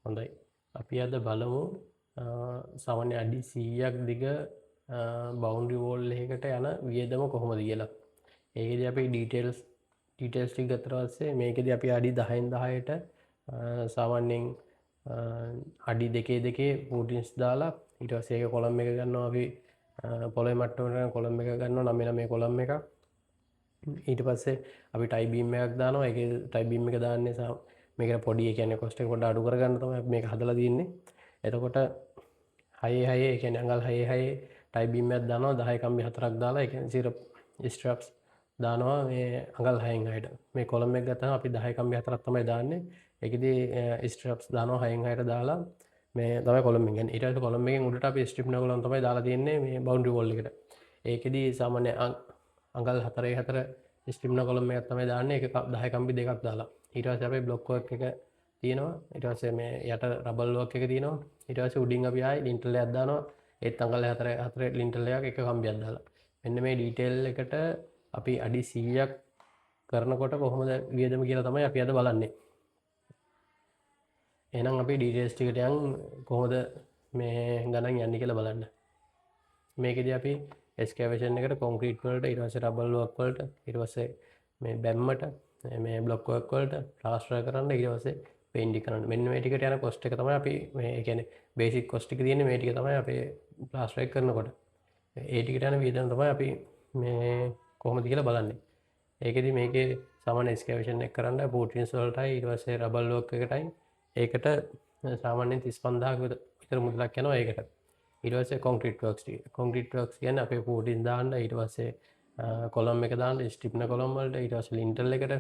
හොඳයි. අපි අද බලමු සාමාන්‍ය අඩි 100ක් දිග බවුන්ඩරි වෝල් එකකට යන වියදම කොහොමද කියලා. ඒකෙදි අපි ඩීටේල්ස් ටික ගත්තට පස්සේ මේකෙදි අපි අඩි 10න් 10ට සාමාන්‍යයෙන් අඩි 2 පූටින්ස් දාලා ඊට පස්සේ ඒක කොලම් එක ගන්නවා අපි පොළොවේ මට්ටමට කොලම් එක ගන්නවා 9 කොලම් එකක්. ඊට පස්සේ අපි ටයි බීම් එකක් දානවා. ඒකේ ටයි බීම් එක දාන්නේ මේකට පොඩි ඒ කියන්නේ කොස්ට් එක පොඩ්ඩක් අඩු කරගන්න තමයි අපි මේක හදලා තියෙන්නේ. එතකොට 6 6 ඒ කියන්නේ අඟල් 6 6 ටයි බීම් එකක් දානවා 10 කම්බි 4ක් දාලා ඒ කියන්නේ සිරප් ස්ට්‍රැප්ස් දානවා මේ අඟල් 6න් 6ට. මේ කොලම් එක ගත්තාම අපි 10 කම්බි 4ක් තමයි දාන්නේ. ඒකෙදි ස්ට්‍රැප්ස් දානවා 6න් 6ට දාලා මේ තමයි කොලම් එක ගන්නේ. ඊට පස්සේ කොලම් එකෙන් උඩට අපි ස්ට්‍රිප් නගලම් තමයි දාලා තියෙන්නේ මේ බවුන්ඩරි වෝල් එකට. ඒකෙදි සාමාන්‍ය අඟල් 4 4 ස්ට්‍රිප් නගලම් එකක් තමයි දාන්නේ. ඒක 10 කම්බි දෙකක් දාලා. ඊට පස්සේ අපි බ්ලොක් වර්ක් එක තියෙනවා. ඊට පස්සේ මේ යට රබල් වර්ක් එක තියෙනවා. ඊට පස්සේ උඩින් අපි ආයි ලින්ටල් එකක් දානවා. ඒත් අඟල් 4 4 ලින්ටල් එකක් එක කම්බියක් දාලා. මෙන්න මේ ඩීටේල් එකට අපි අඩි 100ක් කරනකොට කොහොමද වියදම කියලා තමයි අපි අද බලන්නේ. එහෙනම් අපි ඩීටේල්ස් ටිකට යන් කොහොමද මේ ගණන් යන්නේ කියලා බලන්න. මේකෙදි අපි එක්ස්කැවේෂන් එකට කොන්ක්‍රීට් වලට ඊට පස්සේ රබල් වර්ක් වලට ඊට පස්සේ මේ බැම්මට මේ බ්ලොක් වර්ක් වලට ප්ලාස්ටර් කරන්න ඊට පස්සේ පේන්ට් කරන්න. මෙන්න මේ ටිකට යන කොස්ට් එක තමයි අපි මේ ඒ කියන්නේ බේසික් කොස්ට් එක තියෙන්නේ මේ ටික තමයි අපේ ප්ලාස්ටර් එක කරනකොට. ඒ ටිකට යන වියදම තමයි අපි මේ කොහොමද කියලා බලන්නේ. ඒකෙදි මේකේ සාමාන්‍ය එක්ස්කැවේෂන් එක කරන්න පූටින්ස් වලටයි ඊට පස්සේ රබල් වර්ක් එකටයි ඒකට සාමාන්‍යයෙන් 35000ක විතර මුදලක් යනවා ඒකට. ඊට පස්සේ කොන්ක්‍රීට් වර්ක්ස් කියන්නේ අපේ පූටින් දාන්න ඊට පස්සේ කොලම් එක දාන්න ස්ට්‍රිප්න කොලම් වලට ඊට පස්සේ ලින්ටල් එකට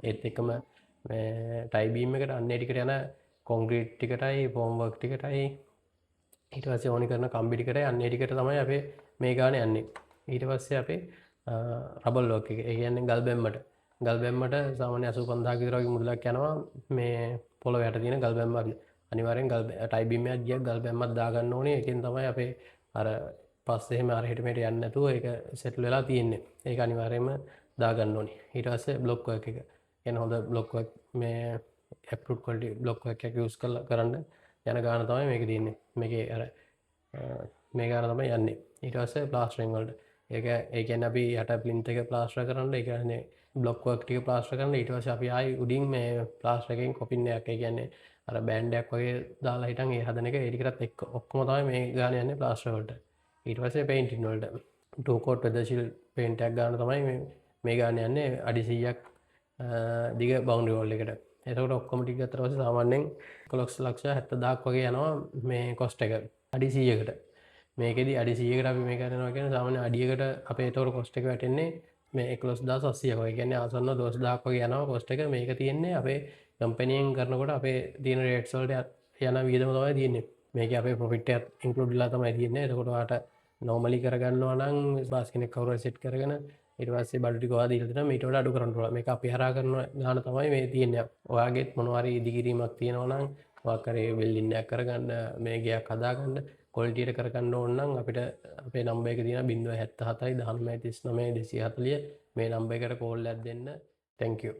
ඒත් එක්කම මේ ටයි බීම් එකට අන්න ඒ ටිකට යන කොන්ක්‍රීට් ටිකටයි ෆෝම් වර්ක් ටිකටයි ඊට පස්සේ ඕනි කරන කම්බි ටිකටයි අන්න ඒ ටිකට තමයි අපේ මේ ගාන යන්නේ. ඊට පස්සේ අපේ රබල් වර්ක් එක ඒ කියන්නේ ගල් බැම්මට සාමාන්‍ය 85000ක විතර වගේ මුදලක් යනවා මේ පොළොව යට තියෙන ගල් බැම්ම අනිවාර්යෙන් ටයි බීම් එකක් ගියක් ගල් බැම්මක් දාගන්න ඕනේ. ඒකෙන් තමයි අපේ අර පස්සේ එහෙම අර හෙට මෙහෙට යන්නේ නැතුව ඒක සෙටල් වෙලා තියෙන්නේ. ඒක අනිවාර්යයෙන්ම දාගන්න ඕනේ. ඊට පස්සේ බ්ලොක් වර්ක් එක. කියන්නේ හොඳ බ්ලොක් වර්ක් මේ ඇප්රූව්ඩ් ක්වොලිටි බ්ලොක් වර්ක් එකක් යූස් කරන්න යන ගාන තමයි මේක තියෙන්නේ. මේකේ අර මේ ගාන තමයි යන්නේ. ඊට පස්සේ ප්ලාස්ටරින් වලට. ඒ කියන්නේ අපි යට ප්ලින්ත් එක ප්ලාස්ටර් කරන්න ඒ කියන්නේ බ්ලොක් වර්ක් ටික ප්ලාස්ටර් කරන්න ඊට පස්සේ අපි ආයි උඩින් මේ ප්ලාස්ටර් එකෙන් කොපින් එකක් ඒ කියන්නේ අර බෑන්ඩ් එකක් වගේ දාලා හිටන් ඒ හදන එක ඒ ටිකටත් එක්ක ඔක්කොම තමයි මේ ගාන යන්නේ ප්ලාස්ටර් වලට. ඊට පස්සේ පේන්ටින් වලට 2 coat weather shield paint එකක් ගන්න තමයි මේ ගාන යන්නේ අඩි 100ක් දිග බවුන්ඩරි වෝල් එකට. එතකොට ඔක්කොම ටික ගත්තට පස්සේ සාමාන්‍යයෙන් 11,70,000ක් වගේ යනවා මේ කොස්ට් එක අඩි 100කට. මේකෙදි අඩි 100කට අපි මේක කරනවා කියන්නේ සාමාන්‍ය අඩියකට අපේ ඒතකොට කොස්ට් එක වැටෙන්නේ මේ 11800ක් වගේ. කියන්නේ ආසන්න 12000ක් වගේ යනවා කොස්ට් එක. මේක තියෙන්නේ අපේ කම්පැනියෙන් කරනකොට අපේ තියෙන රේට්ස් වලට යන වියදම තමයි තියෙන්නේ. මේකේ අපේ ප්‍රොෆිට් එකත් ඉන්ක්ලූඩ් වෙලා තමයි තියෙන්නේ. එතකොට ඔයාලට නෝමලි කරගන්නවා නම් බාස් කෙනෙක් කවුරු හරි සෙට් කරගෙන ඊට පස්සේ බඩු ටික ඔයා දීලා දෙනවා. ඊට වඩා අඩු කරන්න ඕන. මේක අපි හරහා කරන ගාන තමයි මේ තියෙන්නේ. ඔයාගෙත් මොනවා හරි ඉදිකිරීමක් තියෙනවා නම් ඔයා කරේ වෙල්ඩින් එකක් කරගන්න මේ ගයක් හදාගන්න කොලිටියට කරගන්න ඕන නම් අපිට අපේ නම්බර් එක තියෙනවා 077 19 39 240 මේ නම්බර් එකට කෝල් එකක් දෙන්න. thank you